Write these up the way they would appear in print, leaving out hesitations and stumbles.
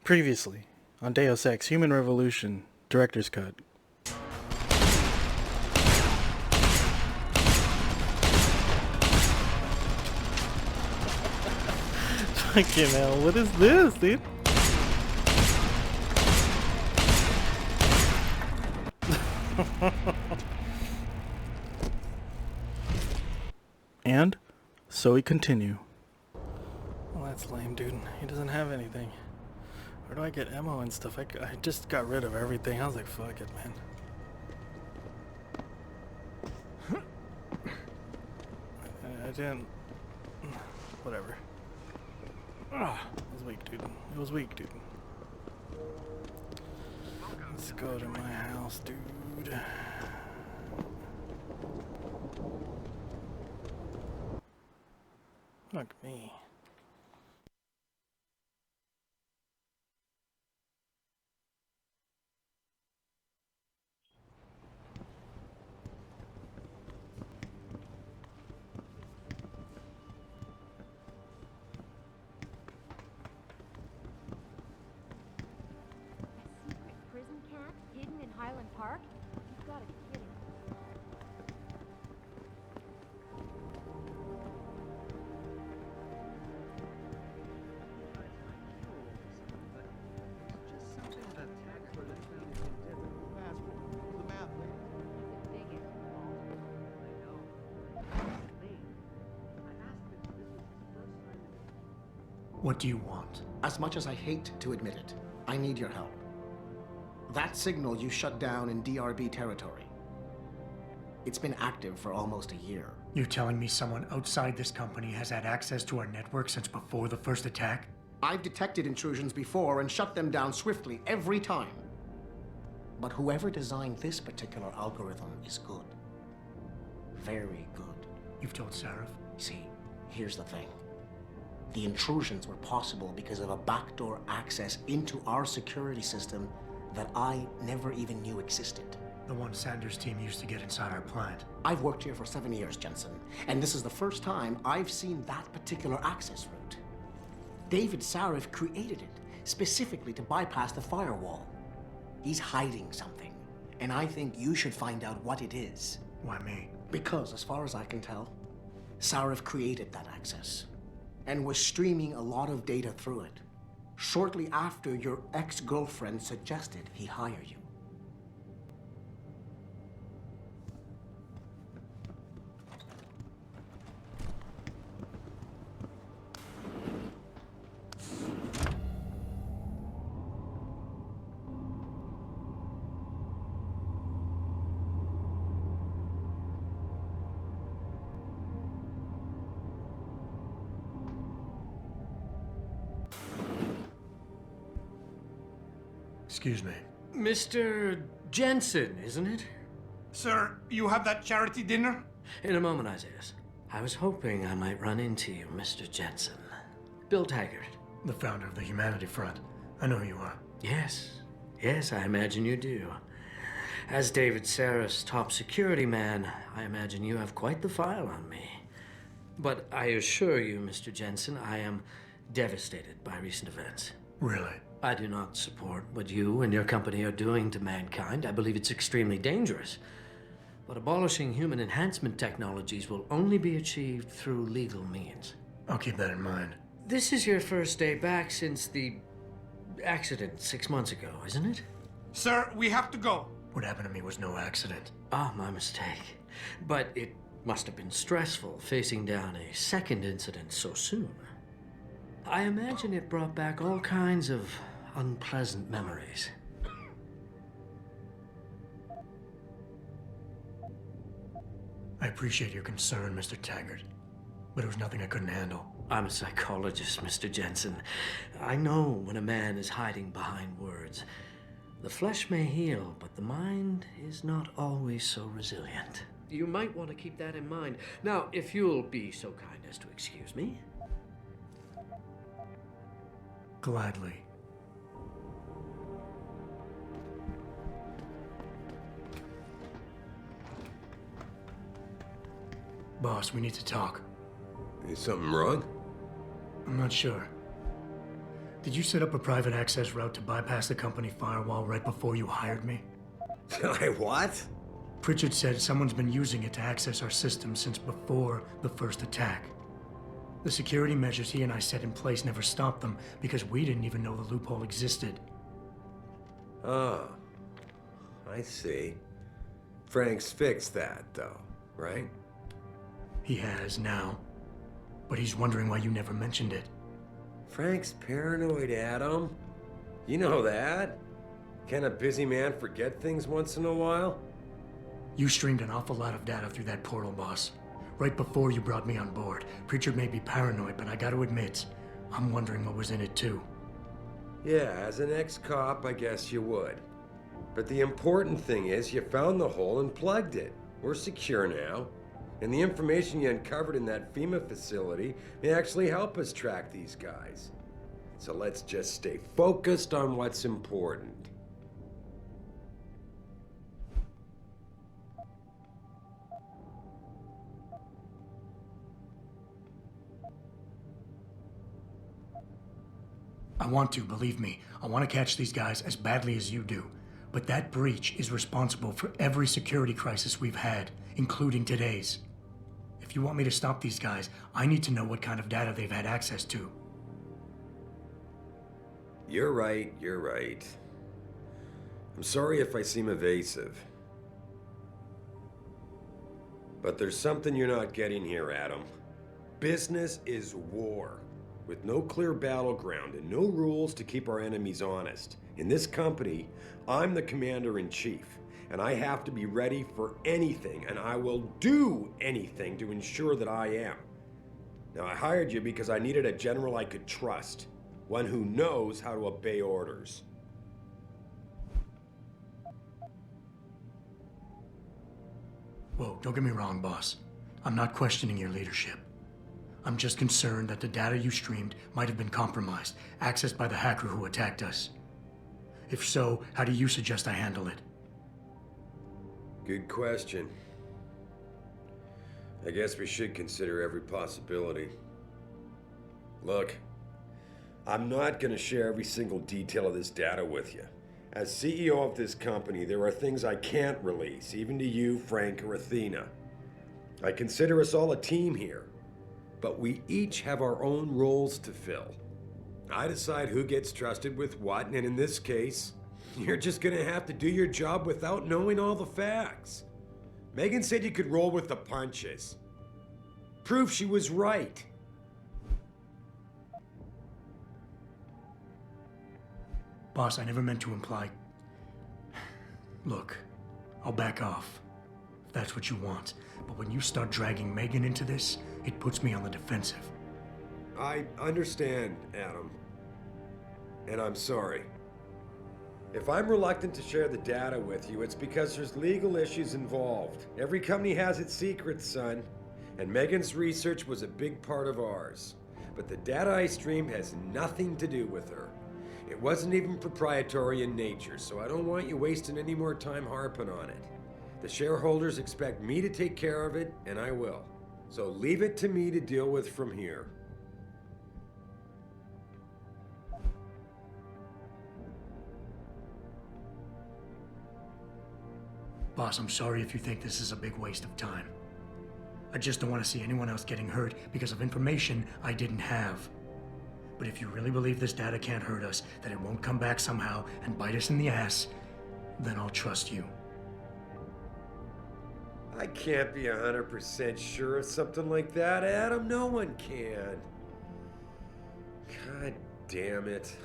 Previously, on Deus Ex Human Revolution, Director's Cut. Fucking hell, what is this, dude? And so we continue. Well, that's lame, dude. He doesn't have anything. Where do I get ammo and stuff? I just got rid of everything. I was like, fuck it, man. I didn't... Whatever. It was weak, dude. It was weak, dude. Let's go to my house, dude. Fuck me. Prison camp hidden in Highland Park? You've got to be kidding. What do you want? As much as I hate to admit it, I need your help. That signal you shut down in DRB territory. It's been active for almost a year. You're telling me someone outside this company has had access to our network since before the first attack? I've detected intrusions before and shut them down swiftly every time. But whoever designed this particular algorithm is good. Very good. You've told Sarif? See, here's the thing. The intrusions were possible because of a backdoor access into our security system that I never even knew existed. The one Sanders' team used to get inside our plant. I've worked here for 7 years, Jensen, and this is the first time I've seen that particular access route. David Sarif created it specifically to bypass the firewall. He's hiding something, and I think you should find out what it is. Why me? Because, as far as I can tell, Sarif created that access and was streaming a lot of data through it shortly after your ex-girlfriend suggested he hire you. Excuse me. Mr. Jensen, isn't it? Sir, you have that charity dinner? In a moment, Isaiah. I was hoping I might run into you, Mr. Jensen. Bill Taggart. The founder of the Humanity Front. I know who you are. Yes, I imagine you do. As David Sarif's top security man, I imagine you have quite the file on me. But I assure you, Mr. Jensen, I am devastated by recent events. Really? I do not support what you and your company are doing to mankind. I believe it's extremely dangerous. But abolishing human enhancement technologies will only be achieved through legal means. I'll keep that in mind. This is your first day back since the accident 6 months ago, isn't it? Sir, we have to go. What happened to me was no accident. Ah, my mistake. But it must have been stressful facing down a second incident so soon. I imagine it brought back all kinds of unpleasant memories. I appreciate your concern, Mr. Taggart, but it was nothing I couldn't handle. I'm a psychologist, Mr. Jensen. I know when a man is hiding behind words. The flesh may heal, but the mind is not always so resilient. You might want to keep that in mind. Now, if you'll be so kind as to excuse me. Gladly. Boss, we need to talk. Is something wrong? I'm not sure. Did you set up a private access route to bypass the company firewall right before you hired me? I what? Pritchard said someone's been using it to access our system since before the first attack. The security measures he and I set in place never stopped them because we didn't even know the loophole existed. Oh, I see. Frank's fixed that, though, right? He has now. But he's wondering why you never mentioned it. Frank's paranoid, Adam. You know that. Can a busy man forget things once in a while? You streamed an awful lot of data through that portal, boss. Right before you brought me on board. Pritchard may be paranoid, but I gotta admit, I'm wondering what was in it too. Yeah, as an ex-cop, I guess you would. But the important thing is you found the hole and plugged it. We're secure now. And the information you uncovered in that FEMA facility may actually help us track these guys. So let's just stay focused on what's important. I want to, believe me. I want to catch these guys as badly as you do. But that breach is responsible for every security crisis we've had, including today's. If you want me to stop these guys, I need to know what kind of data they've had access to. You're right, you're right. I'm sorry if I seem evasive. But there's something you're not getting here, Adam. Business is war, with no clear battleground and no rules to keep our enemies honest. In this company, I'm the commander-in-chief, and I have to be ready for anything, and I will do anything to ensure that I am. Now, I hired you because I needed a general I could trust, one who knows how to obey orders. Whoa, don't get me wrong, boss. I'm not questioning your leadership. I'm just concerned that the data you streamed might have been compromised, accessed by the hacker who attacked us. If so, how do you suggest I handle it? Good question. I guess we should consider every possibility. Look, I'm not going to share every single detail of this data with you. As CEO of this company, there are things I can't release, even to you, Frank, or Athena. I consider us all a team here, but we each have our own roles to fill. I decide who gets trusted with what, and in this case, you're just gonna have to do your job without knowing all the facts. Megan said you could roll with the punches. Proof she was right. Boss, I never meant to imply... Look, I'll back off, if that's what you want. But when you start dragging Megan into this, it puts me on the defensive. I understand, Adam. And I'm sorry. If I'm reluctant to share the data with you, it's because there's legal issues involved. Every company has its secrets, son. And Megan's research was a big part of ours. But the data I streamed has nothing to do with her. It wasn't even proprietary in nature, so I don't want you wasting any more time harping on it. The shareholders expect me to take care of it, and I will. So leave it to me to deal with from here. Boss, I'm sorry if you think this is a big waste of time. I just don't want to see anyone else getting hurt because of information I didn't have. But if you really believe this data can't hurt us, that it won't come back somehow and bite us in the ass, then I'll trust you. I can't be 100% sure of something like that, Adam. No one can. God damn it.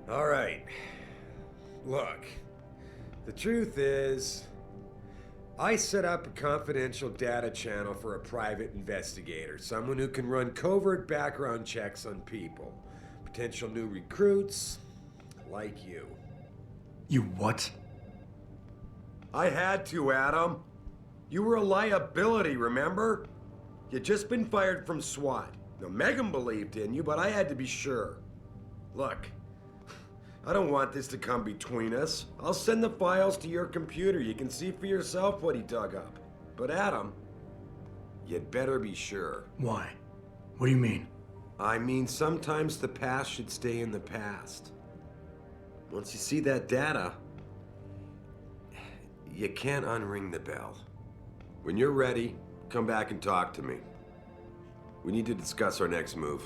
All right. Look, the truth is, I set up a confidential data channel for a private investigator, someone who can run covert background checks on people, potential new recruits, like you. You what? I had to, Adam. You were a liability, remember? You'd just been fired from SWAT. Now, Megan believed in you, but I had to be sure. Look, I don't want this to come between us. I'll send the files to your computer. You can see for yourself what he dug up. But Adam, you'd better be sure. Why? What do you mean? I mean, sometimes the past should stay in the past. Once you see that data, you can't unring the bell. When you're ready, come back and talk to me. We need to discuss our next move.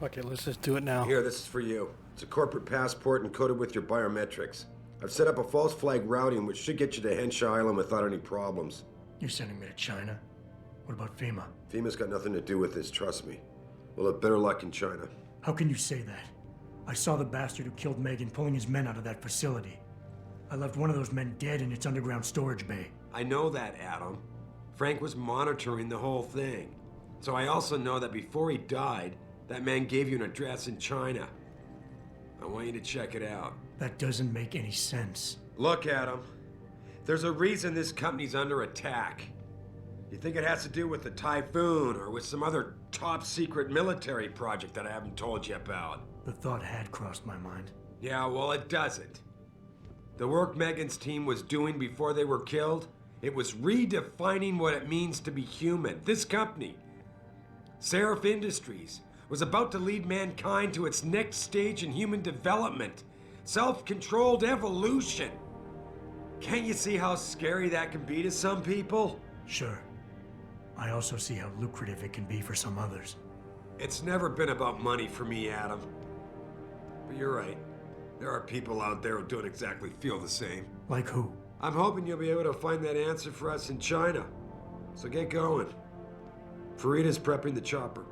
Fuck it, let's just do it now. Here, this is for you. It's a corporate passport encoded with your biometrics. I've set up a false flag routing which should get you to Hengsha Island without any problems. You're sending me to China? What about FEMA? FEMA's got nothing to do with this, trust me. We'll have better luck in China. How can you say that? I saw the bastard who killed Megan pulling his men out of that facility. I left one of those men dead in its underground storage bay. I know that, Adam. Frank was monitoring the whole thing. So I also know that before he died, that man gave you an address in China. I want you to check it out. That doesn't make any sense. Look, Adam. There's a reason this company's under attack. You think it has to do with the typhoon or with some other top secret military project that I haven't told you about? The thought had crossed my mind. Yeah, well, it doesn't. The work Megan's team was doing before they were killed, it was redefining what it means to be human. This company, Seraph Industries, was about to lead mankind to its next stage in human development. Self-controlled evolution. Can't you see how scary that can be to some people? Sure. I also see how lucrative it can be for some others. It's never been about money for me, Adam. But you're right. There are people out there who don't exactly feel the same. Like who? I'm hoping you'll be able to find that answer for us in China. So get going. Farida's prepping the chopper.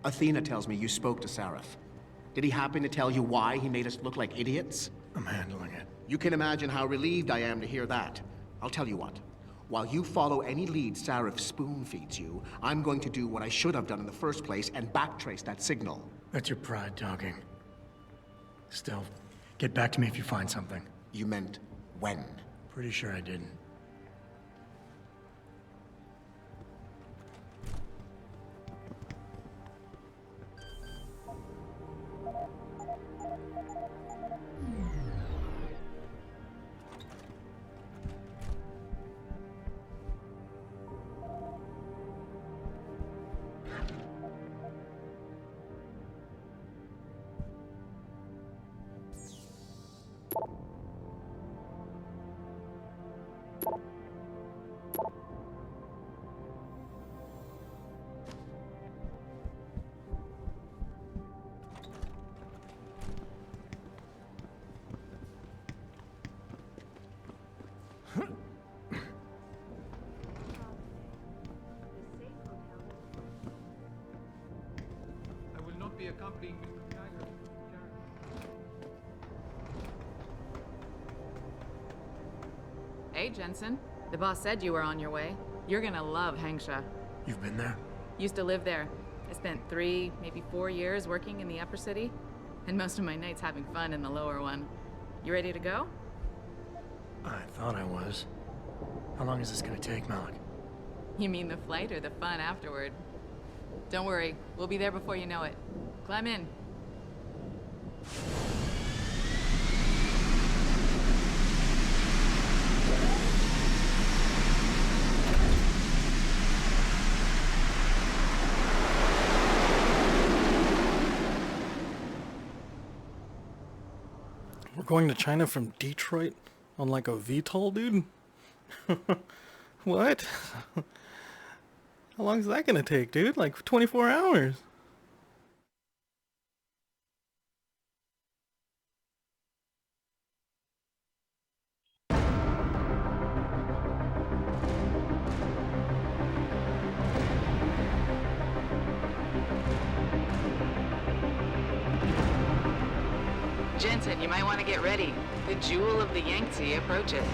Athena tells me you spoke to Seraph. Did he happen to tell you why he made us look like idiots? I'm handling it. You can imagine how relieved I am to hear that. I'll tell you what. While you follow any lead Seraph spoon-feeds you, I'm going to do what I should have done in the first place and backtrace that signal. That's your pride talking. Still, get back to me if you find something. You meant when? Pretty sure I didn't. accompanying Mr. Geiger. Hey, Jensen. The boss said you were on your way. You're gonna love Hengsha. You've been there? Used to live there. I spent 3, maybe 4 years working in the upper city, and most of my nights having fun in the lower one. You ready to go? I thought I was. How long is this gonna take, Malik? You mean the flight or the fun afterward? Don't worry, we'll be there before you know it. Climb in. We're going to China from Detroit on like a VTOL, dude? What? How long is that gonna take, dude? Like 24 hours. Jensen, you might want to get ready. The jewel of the Yangtze approaches.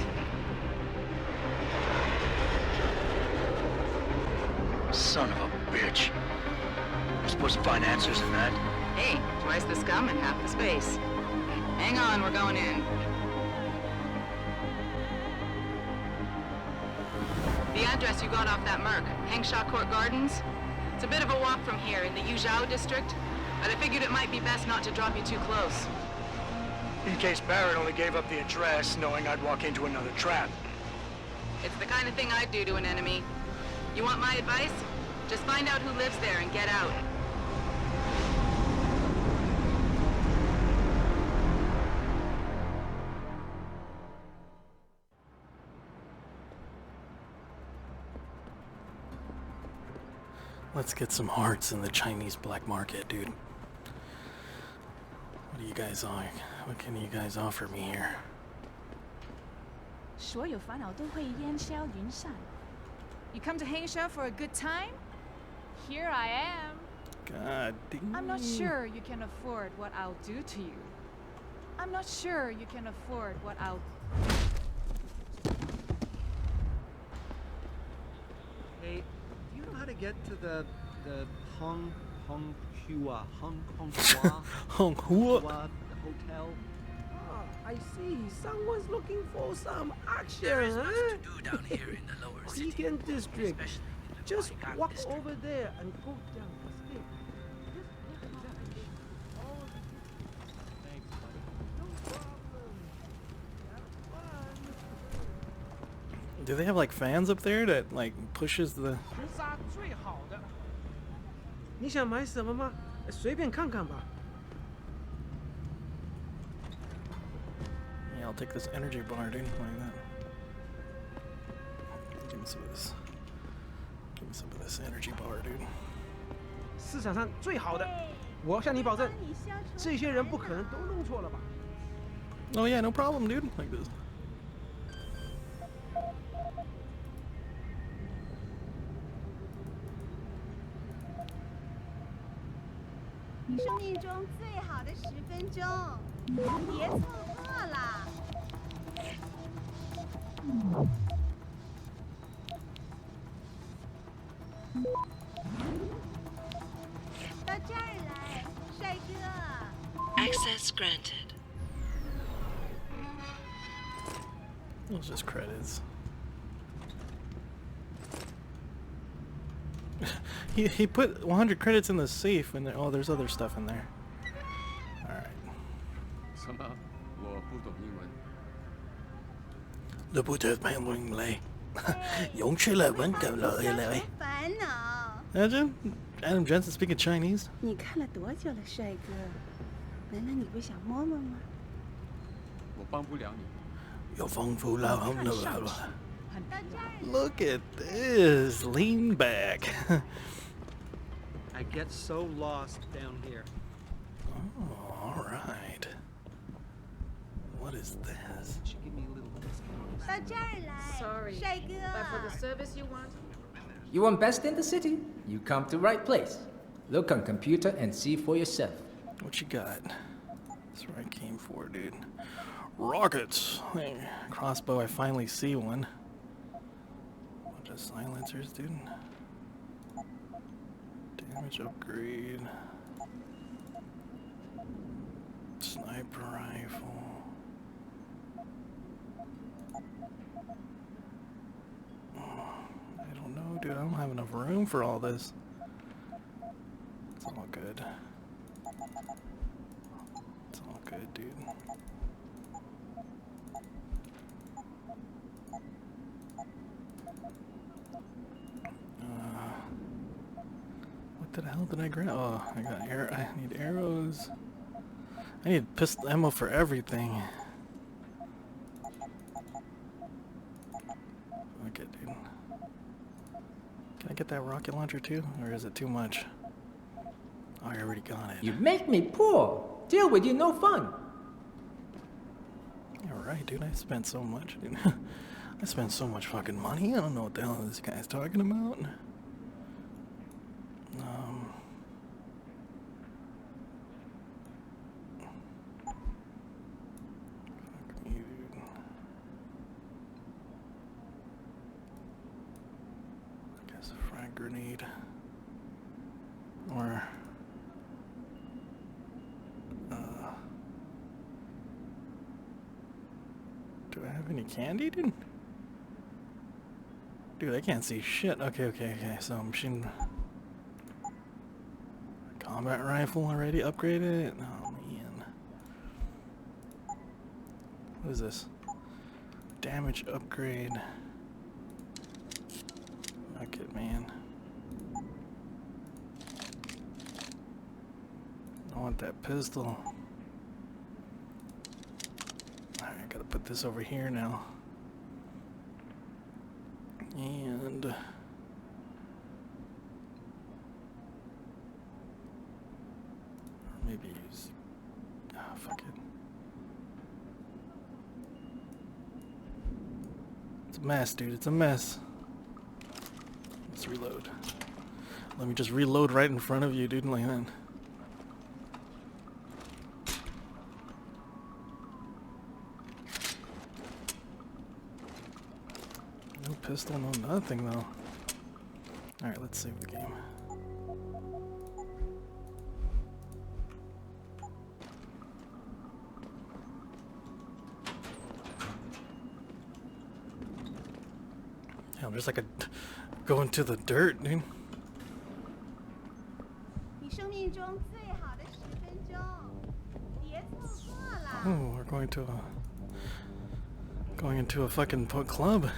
Son of a bitch. I'm supposed to find answers in that. Hey, twice the scum and half the space. Hang on, we're going in. The address you got off that Merc, Hengsha Court Gardens. It's a bit of a walk from here in the Yuzhou district, but I figured it might be best not to drop you too close. In case Barrett only gave up the address, knowing I'd walk into another trap. It's the kind of thing I'd do to an enemy. You want my advice? Just find out who lives there and get out. Let's get some hearts in the Chinese black market, dude. What do you guys like? What can you guys offer me here? 所有烦恼都会烟消云散。You come to Hengsha for a good time? Here I am. God damn. I'm not sure you can afford what I'll do to you. I'm not sure you can afford what I'll... Hey, do you know how to get to the Hong Hua the hotel? Oh, I see. Someone's looking for some action, There is much huh? to do down here in the lower city. Beacon District. especially in the Just Boygan walk district. over there and go down the stairs. Thanks, buddy. No problem. Have fun. Do they have like fans up there that like pushes the... 屠杀最好的。你想买什么吗？随便看看吧。 Yeah, I'll take this energy bar, dude. Like that. Give me some of this. Give me some of this energy bar, dude. 市场上最好的，我向你保证，这些人不可能都弄错了吧？ Oh yeah, no problem, dude. Like this. 你生命中最好的10分钟，别错过了。到这儿来，帅哥。Access granted. It's just credits. he put 100 credits in the safe, and oh, there's other stuff in there. All right. 什么？我不懂英文。 The Buddha man lay. 用出来文够了，来。烦恼。 Imagine Adam Jensen speaking Chinese. 你看了多久了，帅哥？难道你不想摸摸吗？我帮不了你。 有丰富了，很了。Look at this. Lean back. I get so lost down here. Oh, all right. What is this? Should give me a little discount. 到这儿来， Sorry, 帅哥。 but for the service you want? You want best in the city? You come to right place. Look on computer and see for yourself. What you got? That's what I came for, dude. Rockets! Hey, crossbow, I finally see one. Bunch of silencers, dude. Damage upgrade. Sniper rifle. I don't know, dude. I don't have enough room for all this. It's all good. It's all good, dude. What the hell did I grab? Oh, I got I need arrows. I need pistol ammo for everything. Okay, dude. Can I get that rocket launcher too? Or is it too much? Oh, I already got it. You make me poor. Deal with you, no fun. Alright, dude. I spent so much, dude. I spent so much fucking money. I don't know what the hell this guy's talking about. Fuck me, dude. I guess a frag grenade. Or do I have any candy, dude? Dude, I can't see shit. Okay. So machine combat rifle already upgraded. Oh man. What is this? Damage upgrade. Fuck it, man. I want that pistol. Alright, gotta put this over here now. And or maybe use fuck it. It's a mess, dude. It's a mess. Let's reload. Let me just reload right in front of you, dude, like that. No pistol, no nothing though. Alright, let's save the game. Yeah, I'm just like going to the dirt, dude. Oh, we're going into a fucking club.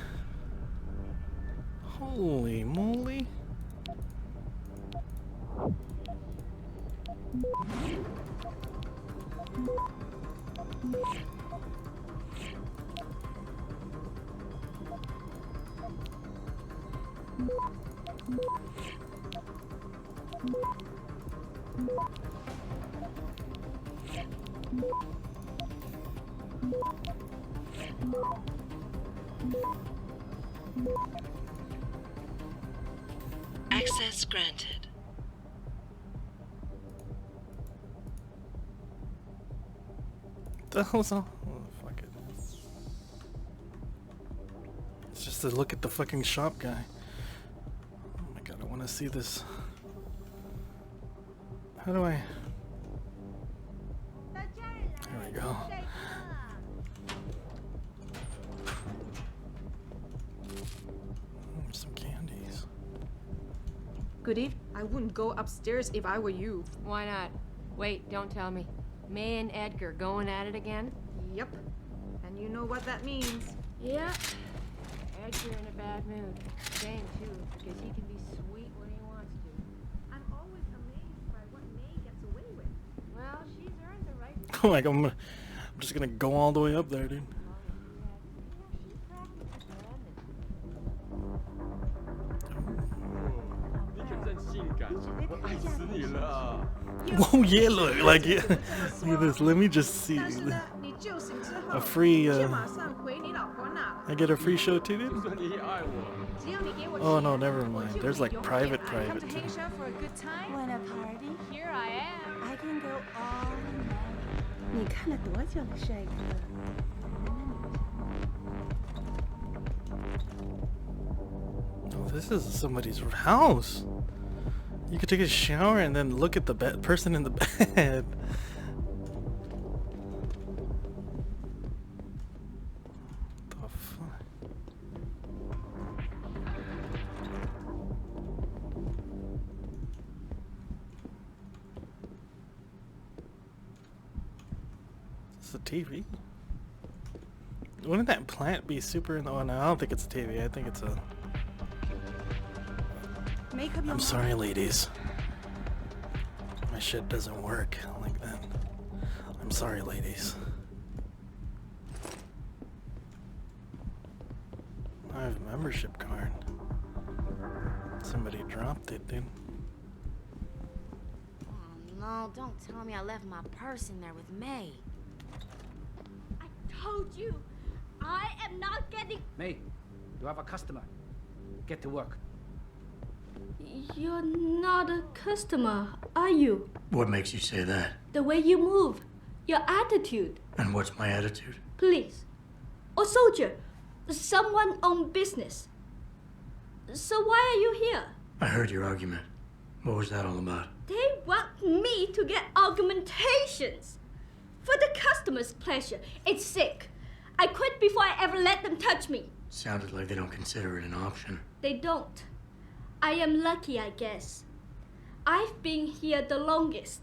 Holy moly. Access granted. The hell's all? Oh, fuck it. It's just to look at the fucking shop guy. Oh my god, I want to see this. How do I? There we go. Some candies. Good evening. I wouldn't go upstairs if I were you. Why not? Wait, don't tell me. May and Edgar going at it again? Yep. And you know what that means. Yep. Edgar in a bad mood. Shame, too, because he can be sweet when he wants to. I'm always amazed by what May gets away with. Well, she's earned the right to... Like, I'm just gonna go all the way up there, dude. Oh yeah, look, like yeah. Look at this. Let me just see a free I get a free show too, dude? Oh no, never mind. There's like private Come to too. Hengsha for a good time? Want a party? Here I am. I can go all night. 你看了多久了，帅哥？ Oh, this is somebody's house. You could take a shower and then look at the person in the bed. The fuck? Is this a TV? Wouldn't that plant be super? Oh no, I don't think it's a TV. I think it's a. I'm sorry, ladies. My shit doesn't work like that. I'm sorry, ladies. I have a membership card. Somebody dropped it, dude. Oh no, don't tell me I left my purse in there with May. I told you, I am not getting... May, you have a customer. Get to work. You're not a customer, are you? What makes you say that? The way you move, your attitude. And what's my attitude? Police. Or soldier. Someone on business. So why are you here? I heard your argument. What was that all about? They want me to get argumentations. For the customer's pleasure. It's sick. I quit before I ever let them touch me. Sounded like they don't consider it an option. They don't. I am lucky, I guess. I've been here the longest.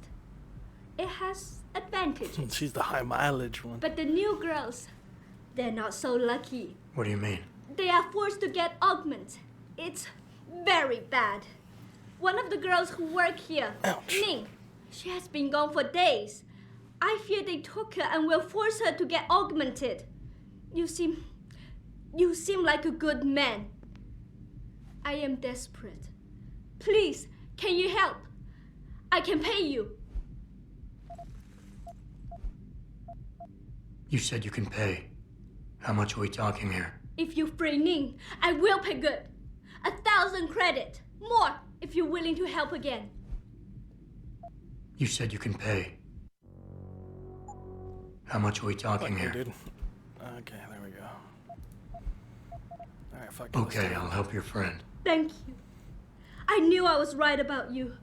It has advantages. She's the high mileage one. But the new girls, they're not so lucky. What do you mean? They are forced to get augments. It's very bad. One of the girls who work here, Ning, she has been gone for days. I fear they took her and will force her to get augmented. You seem like a good man. I am desperate. Please, can you help? I can pay you. You said you can pay. How much are we talking here? If you free Ning, I will pay good. 1,000 credit. More if you're willing to help again. You said you can pay. How much are we talking here? Dude. Okay, there we go. Alright, fuck it. Okay, I'll help your friend. Thank you. I knew I was right about you,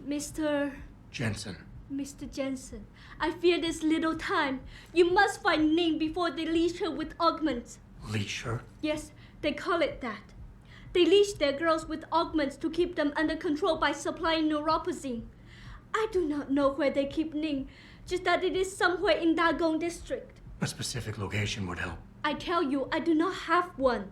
Mr. Jensen. Mr. Jensen. I fear there's little time. You must find Ning before they leash her with augments. Leash her? Yes, they call it that. They leash their girls with augments to keep them under control by supplying neuropazine. I do not know where they keep Ning, just that it is somewhere in Dagong district. A specific location would help. I tell you, I do not have one.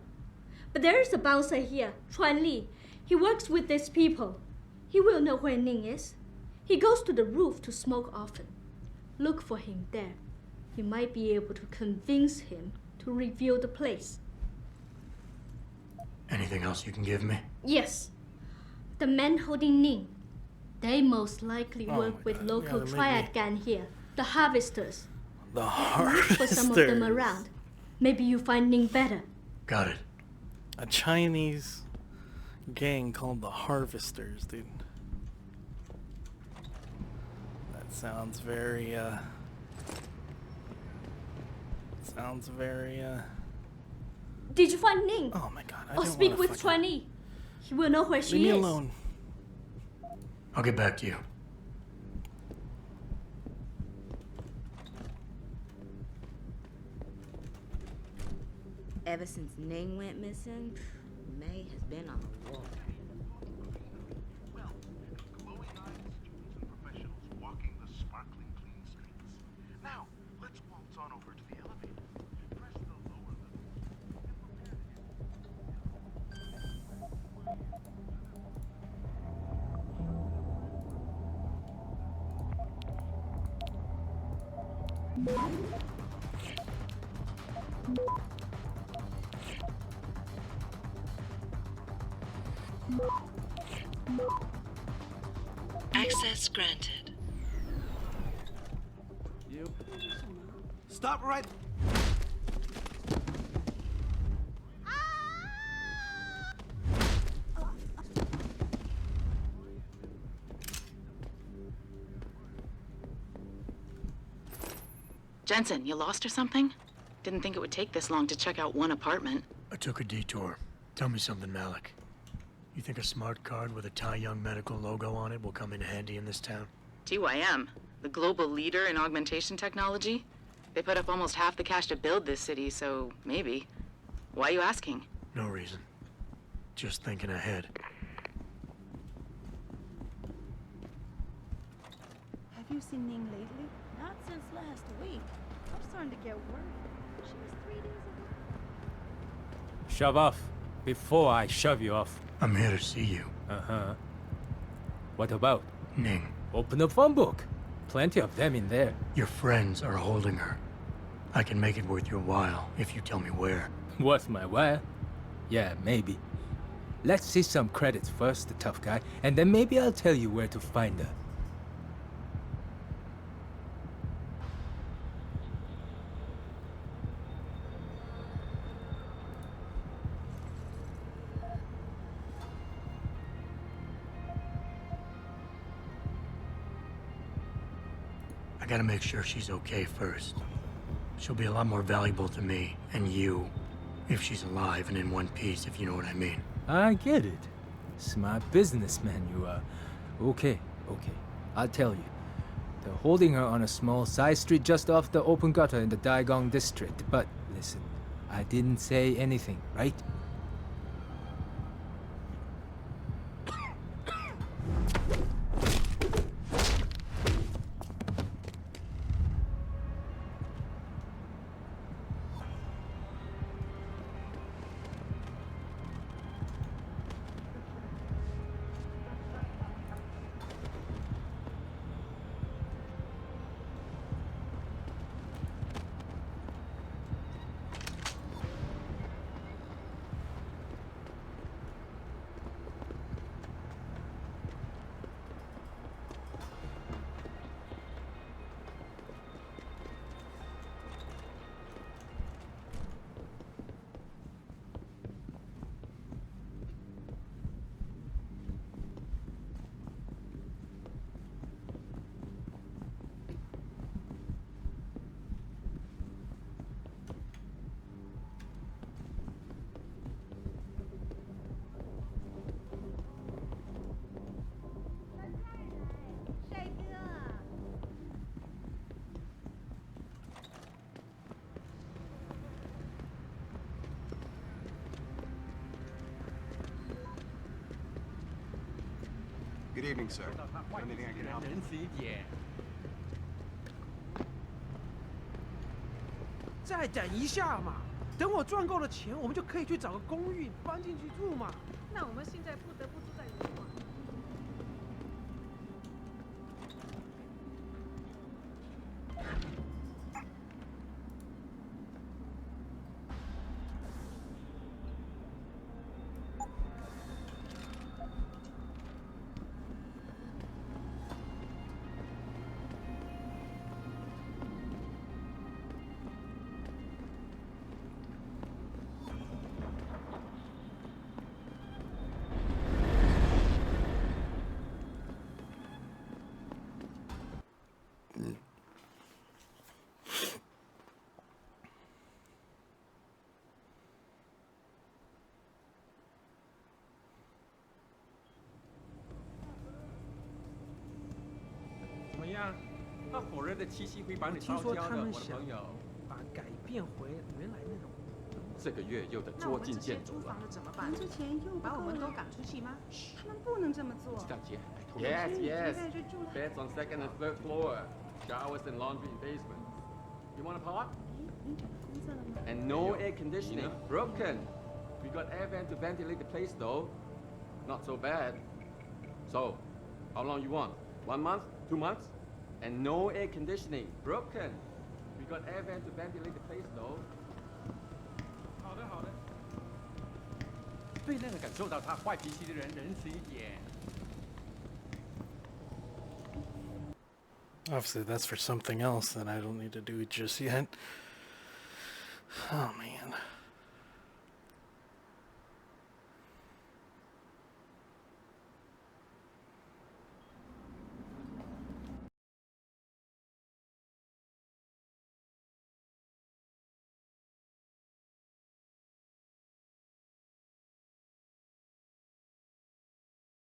But there is a bouncer here, Chuan Li. He works with these people. He will know where Ning is. He goes to the roof to smoke often. Look for him there. You might be able to convince him to reveal the place. Anything else you can give me? Yes. The men holding Ning. They most likely work with local Yeah, triad gang here, the harvesters. The Look for some of them around. Maybe you find Ning better. Got it. A Chinese gang called the Harvesters, dude. That sounds very, Did you find Ning? Oh my god, I Or don't speak wanna with fucking... Chuan Li. He will know where she Leave me is. alone. I'll get back to you. Ever since Ning went missing, May has been on the wall. Now, let's waltz on over to the elevator. Press the lower Access granted. You. Stop right. Jensen, you lost or something? Didn't think it would take this long to check out one apartment. I took a detour. Tell me something, Malik. You think a smart card with a Tai Young Medical logo on it will come in handy in this town? TYM, the global leader in augmentation technology. They put up almost half the cash to build this city, so maybe. Why are you asking? No reason. Just thinking ahead. Have you seen Ning lately? Not since last week. I'm starting to get worried. She was 3 days away. Shove off before I shove you off. I'm here to see you. Uh-huh. What about? Ning. Open the phone book. Plenty of them in there. Your friends are holding her. I can make it worth your while if you tell me where. Worth my while? Yeah, maybe. Let's see some credits first, the tough guy, and then maybe I'll tell you where to find her. I gotta make sure she's okay first. She'll be a lot more valuable to me and you if she's alive and in one piece, if you know what I mean. I get it. Smart businessman you are. Okay. I'll tell you. They're holding her on a small side street just off the open gutter in the Daigong district. But listen, I didn't say anything, right? Good evening, sir. Anything I can help you? 再等一下嘛，等我赚够了钱，我们就可以去找个公寓搬进去住嘛。那我们现在不得不住在旅馆。怎么样？那火热的气息会把你听烧焦的，说他们我的朋友。把改变回原来那种。这个月又得捉襟见肘了。怎么办？之前又把我们都赶出去吗？他们不能这么做。知道姐，拜托。 Yes, yes. Beds on second and third floor, showers and laundry in basement. You want a part? And no air conditioning. Broken. We got air vent to ventilate the place though. Not so bad. So, how long you want? 1 month? 2 months? And no air conditioning. Broken. We got air vent to ventilate the place though. 好的，好的。对那个感受到他坏脾气的人仁慈一点。 Obviously, that's for something else that I don't need to do just yet. Oh, man.